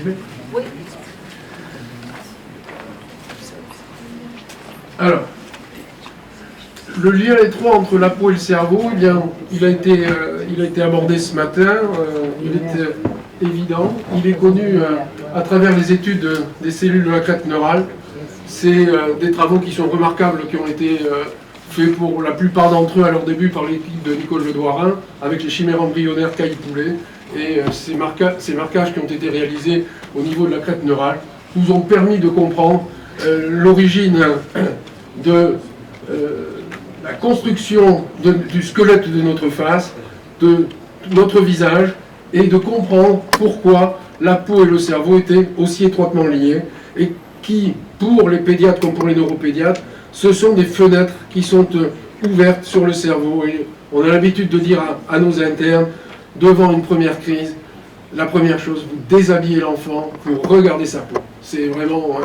J'y vais. Oui. Alors, le lien étroit entre la peau et le cerveau, eh bien, il a été abordé ce matin, il est évident, il est connu à travers les études des cellules de la crête neurale. C'est des travaux qui sont remarquables, qui ont été faits pour la plupart d'entre eux à leur début par l'équipe de Nicole Ledouarin, avec les chimères embryonnaires Caille-Poulet. Et ces marquages qui ont été réalisés au niveau de la crête neurale nous ont permis de comprendre l'origine de la construction du squelette de notre face, de notre visage, et de comprendre pourquoi la peau et le cerveau étaient aussi étroitement liés, et qui, pour les pédiatres comme pour les neuropédiatres, ce sont des fenêtres qui sont ouvertes sur le cerveau. Et on a l'habitude de dire à nos internes, devant une première crise, la première chose, vous déshabillez l'enfant, vous regardez sa peau. C'est vraiment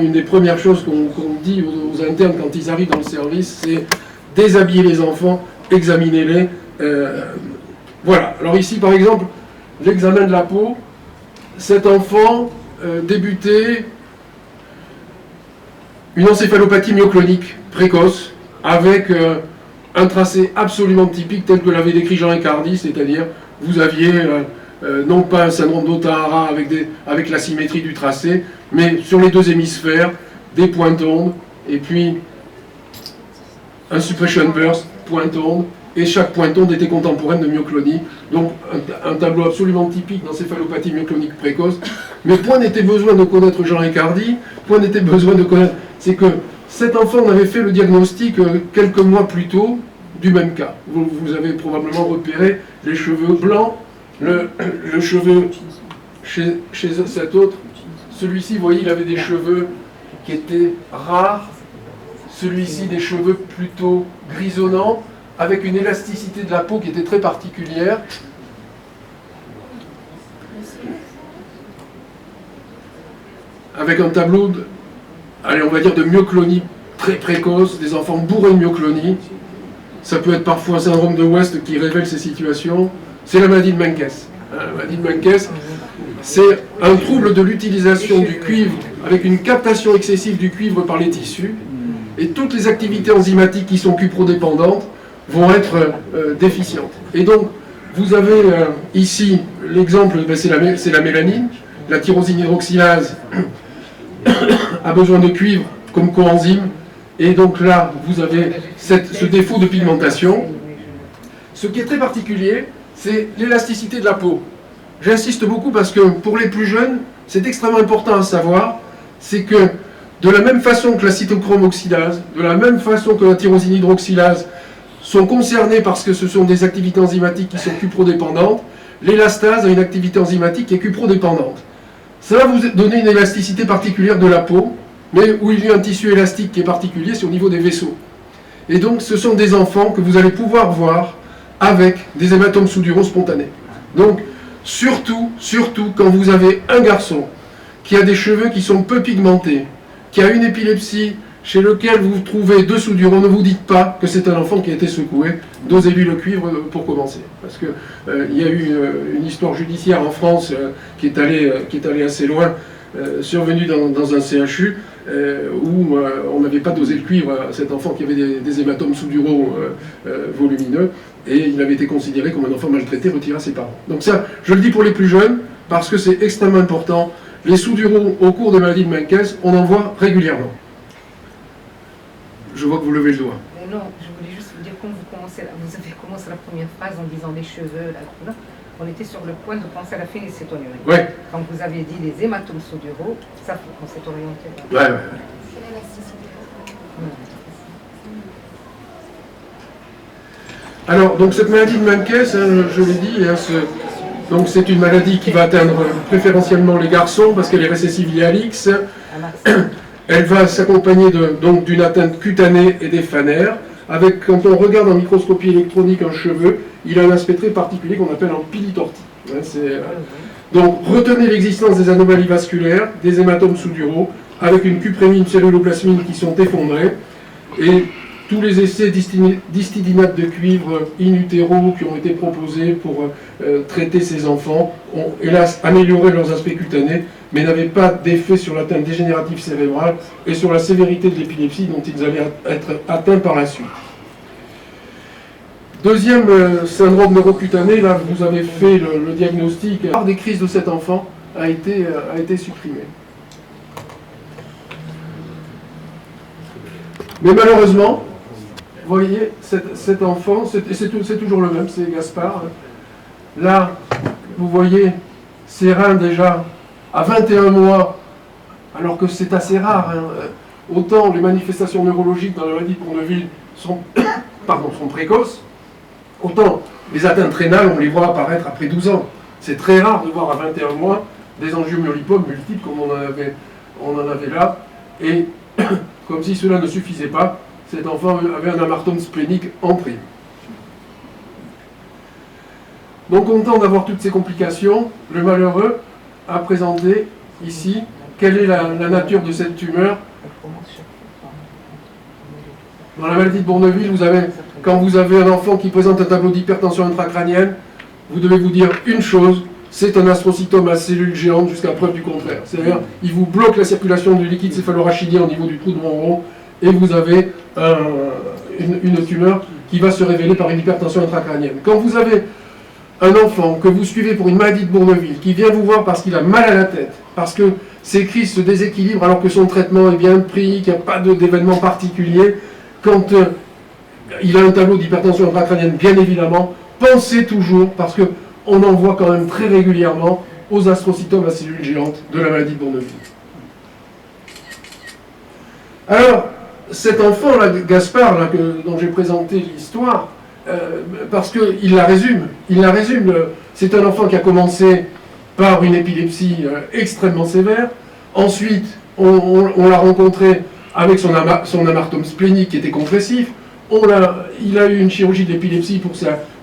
une des premières choses qu'on dit aux internes quand ils arrivent dans le service, c'est déshabiller les enfants, examinez-les. Voilà. Alors ici, par exemple, l'examen de la peau, cet enfant débutait une encéphalopathie myoclonique précoce, avec un tracé absolument typique tel que l'avait décrit Jean Riccardi, c'est-à-dire vous aviez non pas un syndrome d'Ohtahara avec la symétrie du tracé, mais sur les deux hémisphères, des pointes ondes, et puis un suppression burst, pointe onde, et chaque pointe onde était contemporaine de myoclonie. Donc un tableau absolument typique d'encéphalopathie myoclonique précoce. Mais point n'était besoin de connaître Jean Riccardi, point n'était besoin de connaître... C'est que cet enfant, on avait fait le diagnostic quelques mois plus tôt du même cas. Vous avez probablement repéré les cheveux blancs, le cheveu chez cet autre. Celui-ci, vous voyez, il avait des cheveux qui étaient rares. Celui-ci, des cheveux plutôt grisonnants, avec une élasticité de la peau qui était très particulière. Avec un tableau, on va dire de myoclonie très précoce, des enfants bourrés de myoclonie. Ça peut être parfois un syndrome de West qui révèle ces situations. C'est la maladie de Menkes. La maladie de Menkes, c'est un trouble de l'utilisation du cuivre avec une captation excessive du cuivre par les tissus. Et toutes les activités enzymatiques qui sont cuprodépendantes vont être déficientes. Et donc, vous avez ici l'exemple, c'est la mélanine. La tyrosine hydroxylase a besoin de cuivre comme coenzyme. Et donc là, vous avez ce défaut de pigmentation. Ce qui est très particulier, c'est l'élasticité de la peau. J'insiste beaucoup parce que pour les plus jeunes, c'est extrêmement important à savoir, c'est que de la même façon que la cytochrome oxydase, de la même façon que la tyrosine hydroxylase sont concernés parce que ce sont des activités enzymatiques qui sont cuprodépendantes, l'élastase a une activité enzymatique qui est cuprodépendante. Ça va vous donner une élasticité particulière de la peau, mais où il y a un tissu élastique qui est particulier, c'est au niveau des vaisseaux. Et donc ce sont des enfants que vous allez pouvoir voir avec des hématomes sous-duraux spontanés. Donc surtout quand vous avez un garçon qui a des cheveux qui sont peu pigmentés, qui a une épilepsie chez lequel vous trouvez deux soudures, ne vous dites pas que c'est un enfant qui a été secoué, dosez-lui le cuivre pour commencer. Parce que il y a eu une histoire judiciaire en France qui est allée assez loin, survenue dans un CHU, où on n'avait pas dosé le cuivre à cet enfant qui avait des hématomes souduraux volumineux, et il avait été considéré comme un enfant maltraité, retiré à ses parents. Donc ça, je le dis pour les plus jeunes, parce que c'est extrêmement important. Les souduraux au cours des maladies de Menkes, on en voit régulièrement. Je vois que vous levez le doigt. Non, je voulais juste vous dire, quand vous avez commencé la première phrase en disant les cheveux, là, on était sur le point de penser à la phénicétonurie. Ouais. Quand vous avez dit les hématomes sous-duraux, ça, on s'est orienté là. Ouais. Alors, donc cette maladie de Menkes, je l'ai dit, donc c'est une maladie qui va atteindre préférentiellement les garçons parce qu'elle est récessive liée à l'X. Elle va s'accompagner donc d'une atteinte cutanée et des phanères, avec, quand on regarde en microscopie électronique un cheveu, il a un aspect très particulier qu'on appelle en pilitortie. Donc retenez l'existence des anomalies vasculaires, des hématomes sous-duraux, avec une cuprémie, une celluloplasmine qui sont effondrées, et tous les essais d'histidinate de cuivre in utero qui ont été proposés pour traiter ces enfants ont hélas amélioré leurs aspects cutanés, mais n'avaient pas d'effet sur l'atteinte dégénérative cérébrale et sur la sévérité de l'épilepsie dont ils allaient être atteints par la suite. Deuxième syndrome neurocutané, là vous avez fait le diagnostic. La part des crises de cet enfant a été supprimée. Mais malheureusement, vous voyez, cet enfant, c'est toujours le même, c'est Gaspard. Là, vous voyez, ses reins déjà à 21 mois, alors que c'est assez rare. Hein. Autant les manifestations neurologiques dans la maladie de Bourneville sont précoces, autant les atteintes rénales, on les voit apparaître après 12 ans. C'est très rare de voir à 21 mois des angiomyolipomes multiples comme on en avait là. Et comme si cela ne suffisait pas, cet enfant avait un amartome splénique en prime. Donc, content d'avoir toutes ces complications, le malheureux a présenté ici quelle est la nature de cette tumeur. Dans la maladie de Bourneville, quand vous avez un enfant qui présente un tableau d'hypertension intracrânienne, vous devez vous dire une chose, c'est un astrocytome à cellules géantes jusqu'à preuve du contraire. C'est-à-dire, il vous bloque la circulation du liquide céphalorachidien au niveau du trou de Monro et vous avez une tumeur qui va se révéler par une hypertension intracrânienne. Quand vous avez un enfant que vous suivez pour une maladie de Bourneville, qui vient vous voir parce qu'il a mal à la tête, parce que ses crises se déséquilibrent alors que son traitement est bien pris, qu'il n'y a pas d'événement particulier, quand il a un tableau d'hypertension intracrânienne, bien évidemment, pensez toujours, parce qu'on en voit quand même très régulièrement, aux astrocytomes à cellules géantes de la maladie de Bourneville. Alors, cet enfant, là, Gaspard, là, dont j'ai présenté l'histoire, parce qu'il la résume. C'est un enfant qui a commencé par une épilepsie extrêmement sévère. Ensuite, on l'a rencontré avec son amartome splénique qui était compressif. Il a eu une chirurgie d'épilepsie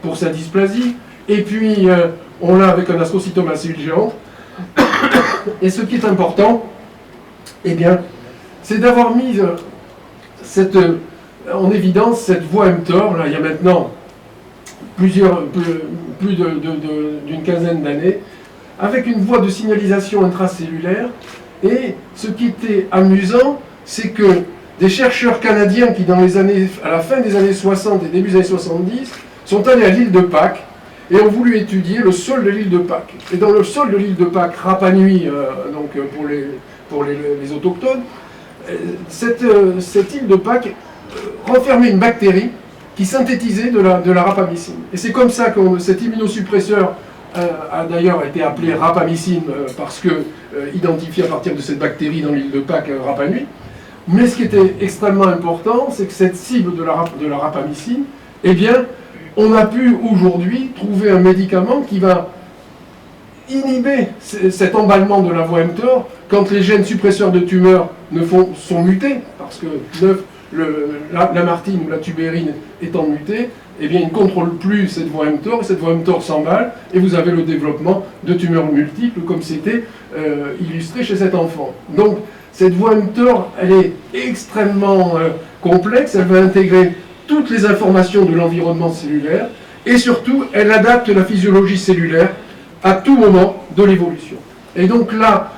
pour sa dysplasie. Et puis, on l'a avec un astrocytome à cellules géantes. Et ce qui est important, eh bien, c'est d'avoir mis en évidence cette voie mTOR, là, il y a maintenant plus d'une quinzaine d'années, avec une voie de signalisation intracellulaire. Et ce qui était amusant, c'est que des chercheurs canadiens qui, à la fin des années 60 et début des années 70, sont allés à l'île de Pâques et ont voulu étudier le sol de l'île de Pâques. Et dans le sol de l'île de Pâques, Rapa Nui, donc pour les autochtones, cette île de Pâques renfermait une bactérie qui synthétisait de la rapamycine. Et c'est comme ça que cet immunosuppresseur a d'ailleurs été appelé rapamycine parce que identifié à partir de cette bactérie dans l'île de Pâques, Rapa Nui. Mais ce qui était extrêmement important, c'est que cette cible de la rapamycine, eh bien, on a pu aujourd'hui trouver un médicament qui va inhiber cet emballement de la voie mTOR quand les gènes suppresseurs de tumeurs sont mutés, parce que la martine ou la tubérine étant mutée, eh bien, il ne contrôle plus cette voie mTOR, et cette voie mTOR s'emballe, et vous avez le développement de tumeurs multiples, comme c'était illustré chez cet enfant. Donc, cette voie mTOR, elle est extrêmement complexe, elle va intégrer toutes les informations de l'environnement cellulaire, et surtout, elle adapte la physiologie cellulaire à tout moment de l'évolution. Et donc là,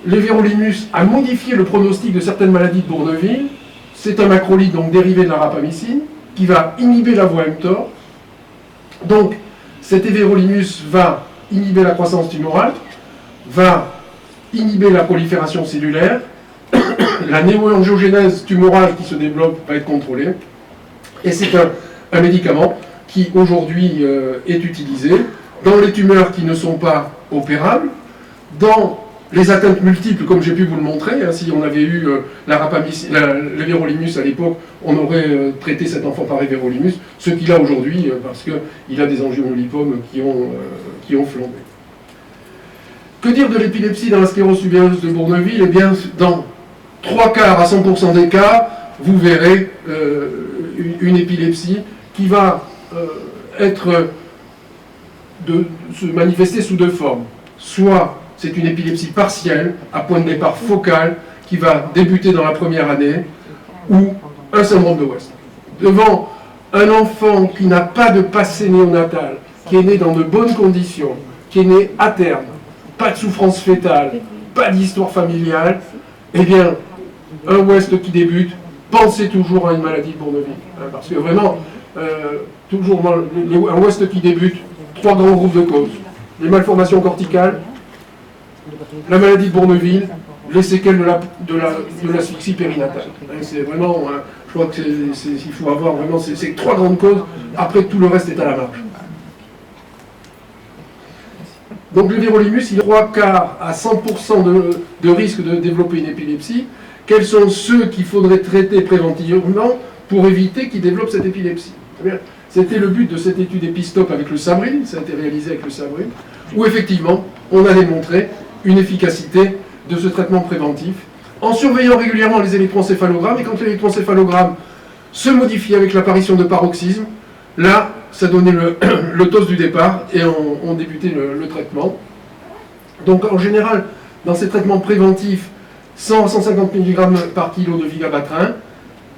l'éverolimus a modifié le pronostic de certaines maladies de Bourneville. C'est un macrolide, donc dérivé de la rapamycine, qui va inhiber la voie mTOR. Donc, cet everolimus va inhiber la croissance tumorale, va inhiber la prolifération cellulaire, la néoangiogénèse tumorale qui se développe va être contrôlée, et c'est un médicament qui aujourd'hui est utilisé dans les tumeurs qui ne sont pas opérables, dans les atteintes multiples, comme j'ai pu vous le montrer. Hein, si on avait eu l'éverolimus à l'époque, on aurait traité cet enfant par everolimus, ce qu'il a aujourd'hui, parce qu'il a des angiomyolipomes qui ont flambé. Que dire de l'épilepsie dans la sclérose tubereuse de Bourneville? Eh bien, dans 3 quarts à 100% des cas, vous verrez une épilepsie qui va se manifester sous 2 formes. Soit c'est une épilepsie partielle, à point de départ focal, qui va débuter dans la première année, ou un syndrome de West. Devant un enfant qui n'a pas de passé néonatal, qui est né dans de bonnes conditions, qui est né à terme, pas de souffrance fétale, pas d'histoire familiale, eh bien, un West qui débute, pensez toujours à une maladie de Bourneville. Parce que vraiment, toujours, un West qui débute, 3 grands groupes de causes. Les malformations corticales, la maladie de Bourneville, les séquelles de l'asphyxie périnatale. C'est vraiment, je crois qu'il faut avoir vraiment ces 3 grandes causes, après tout le reste est à la marge. Donc le vérolimus, il a 3 quarts à 100% de risque de développer une épilepsie. Quels sont ceux qu'il faudrait traiter préventivement pour éviter qu'ils développent cette épilepsie? C'était le but de cette étude Epistop avec le Sabril, ça a été réalisé avec le Sabril, où effectivement, on a démontré une efficacité de ce traitement préventif, en surveillant régulièrement les électroencéphalogrammes, et quand l'électroencéphalogramme se modifie avec l'apparition de paroxysmes, là, ça donnait le TOS du départ, et on débutait le traitement. Donc en général, dans ces traitements préventifs, 100 à 150 mg par kilo de vigabatrin,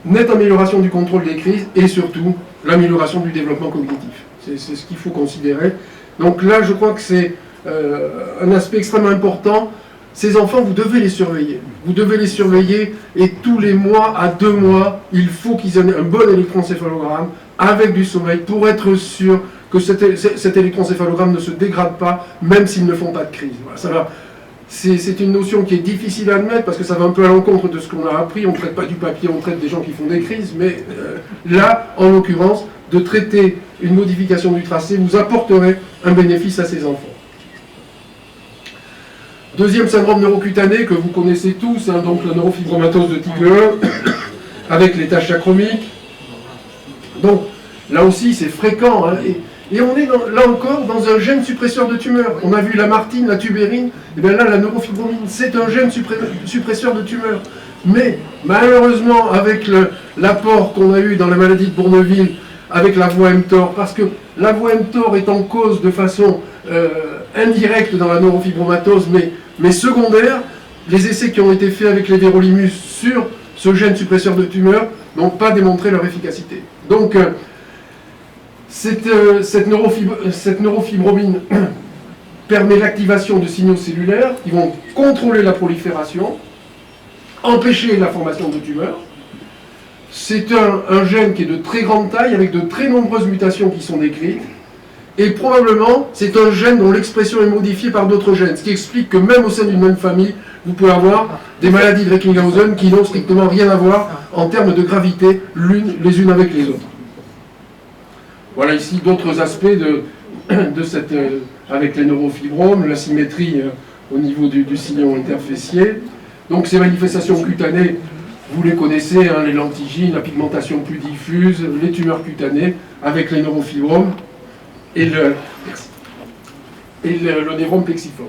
nette amélioration du contrôle des crises, et surtout, l'amélioration du développement cognitif. C'est ce qu'il faut considérer. Donc là, je crois que c'est un aspect extrêmement important. Ces enfants, vous devez les surveiller. Vous devez les surveiller et tous les mois à 2 mois, il faut qu'ils aient un bon électroencéphalogramme avec du sommeil pour être sûr que cet électroencéphalogramme ne se dégrade pas, même s'ils ne font pas de crise. Voilà, c'est une notion qui est difficile à admettre parce que ça va un peu à l'encontre de ce qu'on a appris. On ne traite pas du papier, on traite des gens qui font des crises. Mais là, en l'occurrence, de traiter une modification du tracé vous apporterait un bénéfice à ces enfants. Deuxième syndrome neurocutané que vous connaissez tous, donc la neurofibromatose de type 1, avec les taches achromiques. Donc là aussi c'est fréquent, et on est là encore dans un gène suppresseur de tumeur. On a vu la martine, la tubérine, et bien là la neurofibromine c'est un gène suppresseur de tumeur. Mais malheureusement avec l'apport qu'on a eu dans la maladie de Bourneville, avec la voie mTOR, parce que la voie mTOR est en cause de façon indirecte dans la neurofibromatose, mais secondaire, les essais qui ont été faits avec les vérolimus sur ce gène suppresseur de tumeur n'ont pas démontré leur efficacité. Donc, cette neurofibromine permet l'activation de signaux cellulaires qui vont contrôler la prolifération, empêcher la formation de tumeurs. C'est un gène qui est de très grande taille, avec de très nombreuses mutations qui sont décrites. Et probablement, c'est un gène dont l'expression est modifiée par d'autres gènes, ce qui explique que même au sein d'une même famille, vous pouvez avoir des maladies de Recklinghausen qui n'ont strictement rien à voir en termes de gravité les unes avec les autres. Voilà ici d'autres aspects avec les neurofibromes, la symétrie au niveau du sillon interfécier. Donc ces manifestations cutanées, vous les connaissez, les lentigines, la pigmentation plus diffuse, les tumeurs cutanées avec les neurofibromes. Et le névrome plexiforme.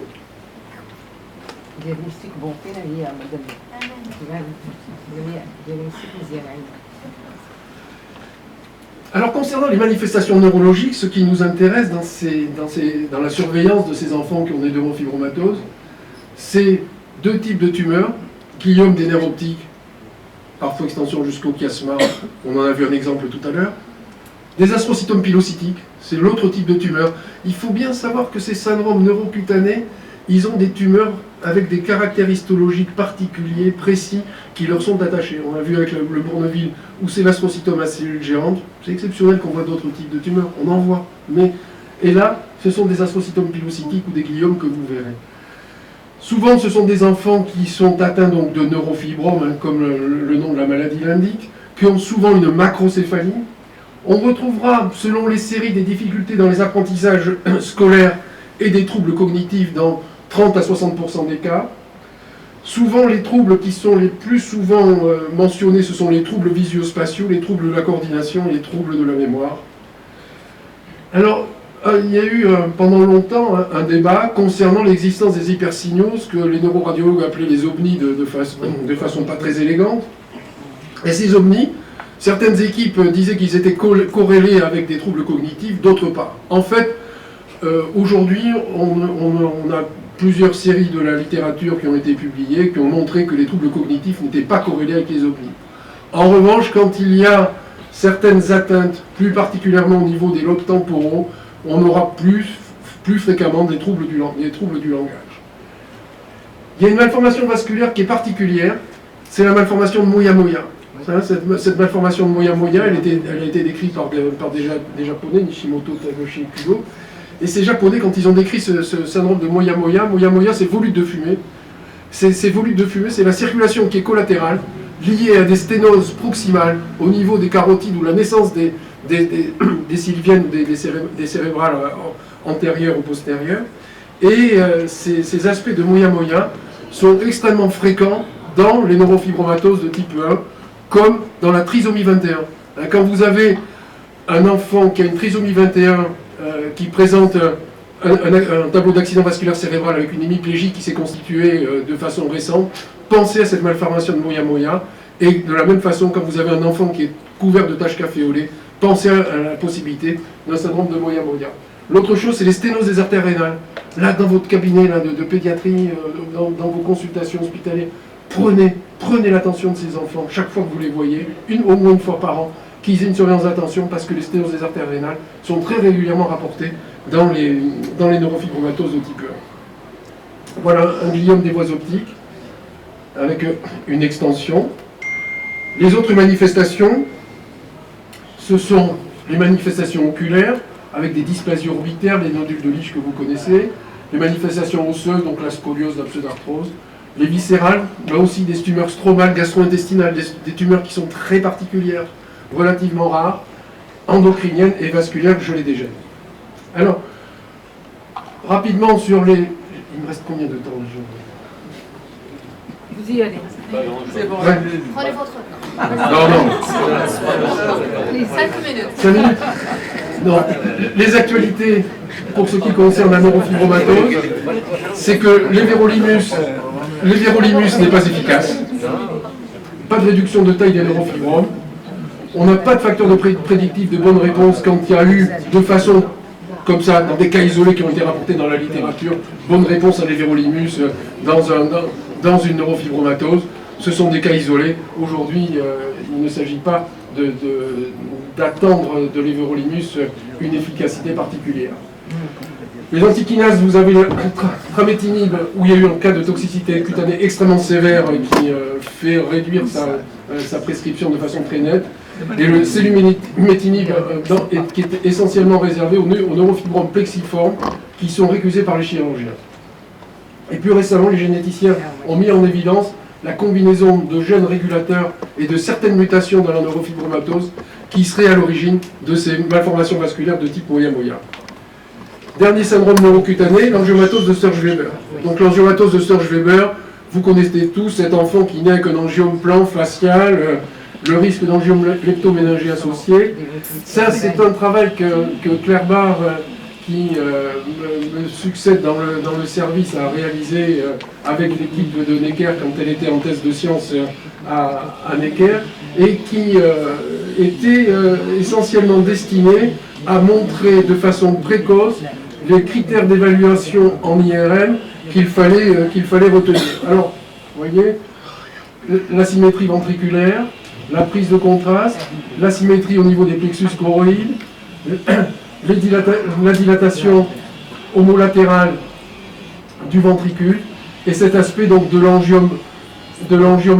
Alors concernant les manifestations neurologiques, ce qui nous intéresse dans la surveillance de ces enfants qui ont des neurofibromatoses, c'est 2 types de tumeurs, gliome des nerfs optiques, parfois extension jusqu'au chiasma, on en a vu un exemple tout à l'heure, des astrocytomes pilocytiques, c'est l'autre type de tumeur. Il faut bien savoir que ces syndromes neurocutanés, ils ont des tumeurs avec des caractères histologiques particuliers, précis, qui leur sont attachés. On a vu avec le Bourneville, où c'est l'astrocytome à cellules géantes. C'est exceptionnel qu'on voit d'autres types de tumeurs, on en voit. Et là, ce sont des astrocytomes pilocytiques ou des gliomes que vous verrez. Souvent, ce sont des enfants qui sont atteints donc, de neurofibromes, comme le nom de la maladie l'indique, qui ont souvent une macrocéphalie. On retrouvera, selon les séries, des difficultés dans les apprentissages scolaires et des troubles cognitifs dans 30 à 60% des cas. Souvent, les troubles qui sont les plus souvent mentionnés, ce sont les troubles visuospatiaux, les troubles de la coordination et les troubles de la mémoire. Alors, il y a eu pendant longtemps un débat concernant l'existence des hypersignaux, ce que les neuroradiologues appelaient les ovnis de façon pas très élégante. Et ces ovnis, certaines équipes disaient qu'ils étaient corrélés avec des troubles cognitifs, d'autres pas. En fait, aujourd'hui, on a plusieurs séries de la littérature qui ont été publiées, qui ont montré que les troubles cognitifs n'étaient pas corrélés avec les ovnis. En revanche, quand il y a certaines atteintes, plus particulièrement au niveau des lobes temporaux, on aura plus fréquemment des troubles du langage. Il y a une malformation vasculaire qui est particulière, c'est la malformation de Moyamoya. Cette malformation de Moyamoya, elle a été décrite par des Japonais, Nishimoto, Tagoshi et Kudo. Et ces Japonais, quand ils ont décrit ce syndrome de Moyamoya, Moyamoya c'est volute de fumée. Ces volutes de fumée, c'est la circulation qui est collatérale, liée à des sténoses proximales au niveau des carotides ou la naissance des sylviennes, des cérébrales antérieures ou postérieures. Et ces aspects de Moyamoya sont extrêmement fréquents dans les neurofibromatoses de type 1, comme dans la trisomie 21. Quand vous avez un enfant qui a une trisomie 21 qui présente un tableau d'accident vasculaire cérébral avec une hémiplégie qui s'est constituée de façon récente, pensez à cette malformation de Moyamoya. Et de la même façon, quand vous avez un enfant qui est couvert de taches caféolées, pensez à la possibilité d'un syndrome de Moyamoya. L'autre chose, c'est les sténoses des artères rénales. Là, dans votre cabinet de pédiatrie, dans vos consultations hospitalières, prenez l'attention de ces enfants chaque fois que vous les voyez, au moins une fois par an, qu'ils aient une surveillance d'attention parce que les sténoses des artères rénales sont très régulièrement rapportées dans les neurofibromatoses de type 1. Voilà un gliome des voies optiques avec une extension. Les autres manifestations, ce sont les manifestations oculaires avec des dysplasies orbitaires, les nodules de Lich que vous connaissez, les manifestations osseuses, donc la scoliose, la pseudarthrose, les viscérales, là aussi des tumeurs stromales, gastro-intestinales, des tumeurs qui sont très particulières, relativement rares, endocriniennes et vasculaires, je les déjà. Alors, rapidement sur les... Il me reste combien de temps déjà ? Vous y allez. C'est bon. Ouais. Prenez votre temps. Non. 5 minutes. 5 minutes. Non. Les actualités, pour ce qui concerne la neurofibromatose, c'est que l'évérolimus n'est pas efficace. Pas de réduction de taille des neurofibromes. On n'a pas de facteur de prédictif de bonne réponse quand il y a eu, de façon comme ça, dans des cas isolés qui ont été rapportés dans la littérature, bonne réponse à l'évérolimus dans une neurofibromatose. Ce sont des cas isolés. Aujourd'hui, il ne s'agit pas d'attendre de l'évérolimus une efficacité particulière. Les antikinases, vous avez le tramétinib, où il y a eu un cas de toxicité cutanée extrêmement sévère qui fait réduire sa prescription de façon très nette. Et le célumétinib, qui est essentiellement réservé aux neurofibromes plexiformes qui sont récusés par les chirurgiens. Et plus récemment, les généticiens ont mis en évidence la combinaison de gènes régulateurs et de certaines mutations dans la neurofibromatose qui seraient à l'origine de ces malformations vasculaires de type Moyamoya. Dernier syndrome neurocutané, l'angiomatose de Sturge-Weber. Donc l'angiomatose de Sturge-Weber, vous connaissez tous cet enfant qui naît avec un angiome plan facial, le risque d'angiome leptoméningé associé. Ça, c'est un travail que Claire Barre, qui me succède dans le service, a réalisé avec l'équipe de Necker quand elle était en thèse de sciences à Necker, et qui était essentiellement destiné à montrer de façon précoce les critères d'évaluation en IRM qu'il fallait retenir. Alors, vous voyez, l'asymétrie ventriculaire, la prise de contraste, l'asymétrie au niveau des plexus choroïdes, la dilatation homolatérale du ventricule, et cet aspect donc de l'angiome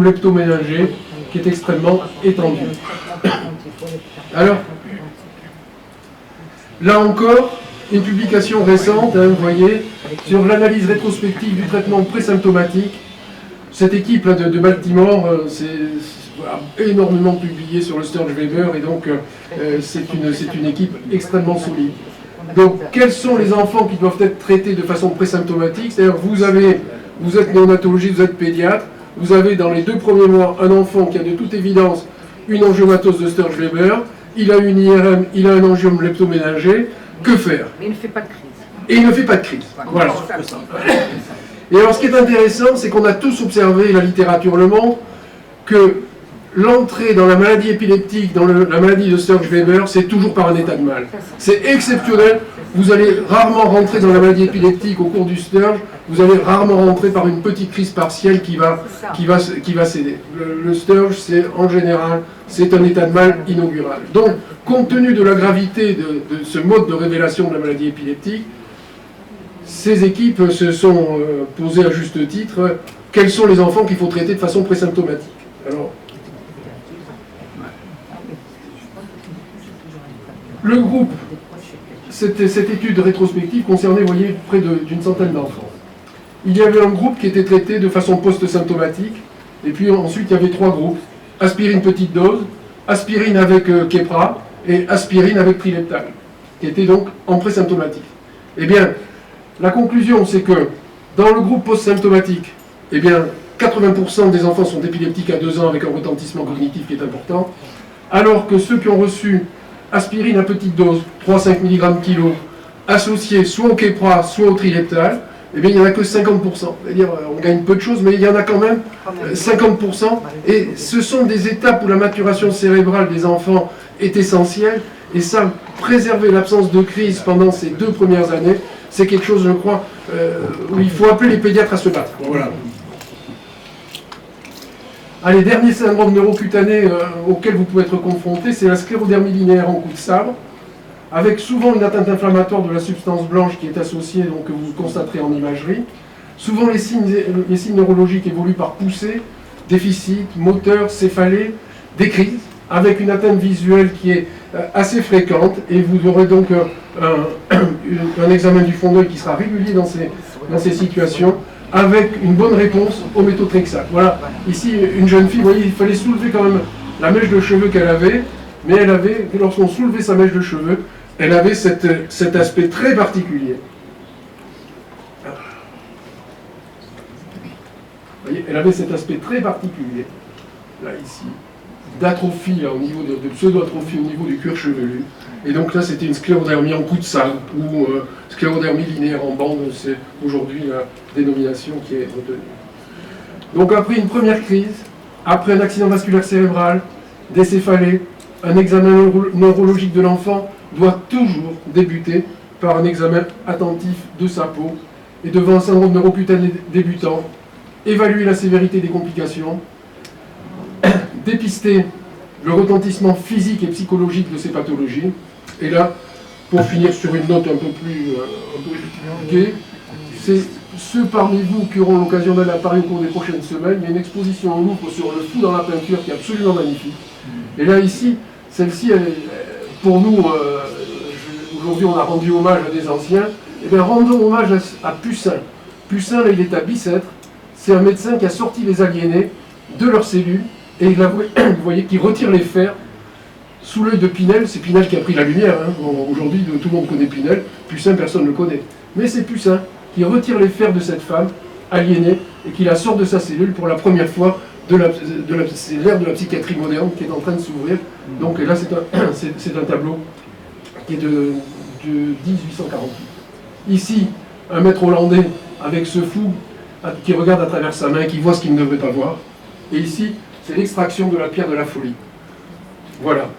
leptoméningé qui est extrêmement étendu. Alors, là encore, une publication récente, vous voyez, sur l'analyse rétrospective du traitement présymptomatique. Cette équipe là, de Baltimore c'est énormément publié sur le Sturge-Weber, et donc c'est une équipe extrêmement solide. Donc, quels sont les enfants qui doivent être traités de façon présymptomatique? C'est-à-dire, vous êtes néonatologiste, vous êtes pédiatre, vous avez dans les 2 premiers mois un enfant qui a de toute évidence une angiomatose de Sturge-Weber, il a une IRM, il a un angiome leptoméningé, que faire? Mais il ne fait pas de crise. Et il ne fait pas de crise. Voilà. Et alors, ce qui est intéressant, c'est qu'on a tous observé, la littérature le montre, que l'entrée dans la maladie épileptique, dans la maladie de Sturge-Weber, c'est toujours par un état de mal. C'est exceptionnel. Vous allez rarement rentrer dans la maladie épileptique au cours du Sturge, vous allez rarement rentrer par une petite crise partielle qui va céder. Le Sturge, c'est en général, c'est un état de mal inaugural. Donc, compte tenu de la gravité de ce mode de révélation de la maladie épileptique, ces équipes se sont posées à juste titre quels sont les enfants qu'il faut traiter de façon présymptomatique. Alors, le groupe, cette étude rétrospective concernait, vous voyez, près d'une centaine d'enfants. Il y avait un groupe qui était traité de façon post-symptomatique, et puis ensuite il y avait 3 groupes. Aspirine petite dose, aspirine avec Keppra, et aspirine avec Trileptal, qui étaient donc en présymptomatique. Eh bien, la conclusion, c'est que dans le groupe post-symptomatique, eh bien, 80% des enfants sont épileptiques à 2 ans avec un retentissement cognitif qui est important, alors que ceux qui ont reçu aspirine à petite dose, 3-5 mg kg, associés soit au Keppra, soit au Trileptal, eh bien, il n'y en a que 50%. C'est-à-dire, on gagne peu de choses, mais il y en a quand même 50%. Et ce sont des étapes où la maturation cérébrale des enfants est essentielle. Et ça, préserver l'absence de crise pendant ces 2 premières années, c'est quelque chose, je crois, où il faut appeler les pédiatres à se battre. Voilà. Allez, dernier syndrome neurocutané auquel vous pouvez être confronté, c'est la sclérodermie linéaire en coup de sabre, avec souvent une atteinte inflammatoire de la substance blanche qui est associée, donc que vous constaterez en imagerie. Souvent, les signes neurologiques évoluent par poussée, déficit, moteur, céphalée, des crises, avec une atteinte visuelle qui est assez fréquente, et vous aurez donc un examen du fond d'œil qui sera régulier dans ces situations, avec une bonne réponse au méthotrexate. Voilà, ici, une jeune fille, vous voyez, il fallait soulever quand même la mèche de cheveux qu'elle avait, mais elle avait, lorsqu'on soulevait sa mèche de cheveux, elle avait cet aspect très particulier. Vous voyez, elle avait cet aspect très particulier, là, ici, d'atrophie, là, au niveau de pseudo-atrophie au niveau du cuir chevelu. Et donc là, c'était une sclérodermie en coup de sabre, ou sclérodermie linéaire en bande, c'est aujourd'hui la dénomination qui est retenue. Donc après une première crise, après un accident vasculaire cérébral, des céphalées, un examen neurologique de l'enfant doit toujours débuter par un examen attentif de sa peau, et devant un syndrome neurocutané débutant, évaluer la sévérité des complications, dépister le retentissement physique et psychologique de ces pathologies. Et là, pour finir sur une note un peu plus gaie, c'est ceux parmi vous qui auront l'occasion d'aller à Paris au cours des prochaines semaines, il y a une exposition au Louvre sur le fou dans la peinture qui est absolument magnifique. Et là, ici, celle-ci, pour nous, aujourd'hui on a rendu hommage à des anciens, et bien rendons hommage à Poussin. Poussin, là, il est à Bicêtre, c'est un médecin qui a sorti les aliénés de leurs cellules, et il a, vous voyez, qui retire les fers sous l'œil de Pinel. C'est Pinel qui a pris la lumière, hein. Bon, aujourd'hui tout le monde connaît Pinel, Poussin personne ne le connaît. Mais c'est Poussin qui retire les fers de cette femme aliénée et qui la sort de sa cellule pour la première fois c'est l'ère de la psychiatrie moderne qui est en train de s'ouvrir. Donc là c'est un tableau qui est de 1848. Ici, un maître hollandais avec ce fou qui regarde à travers sa main, qui voit ce qu'il ne devrait pas voir. Et ici, c'est l'extraction de la pierre de la folie. Voilà.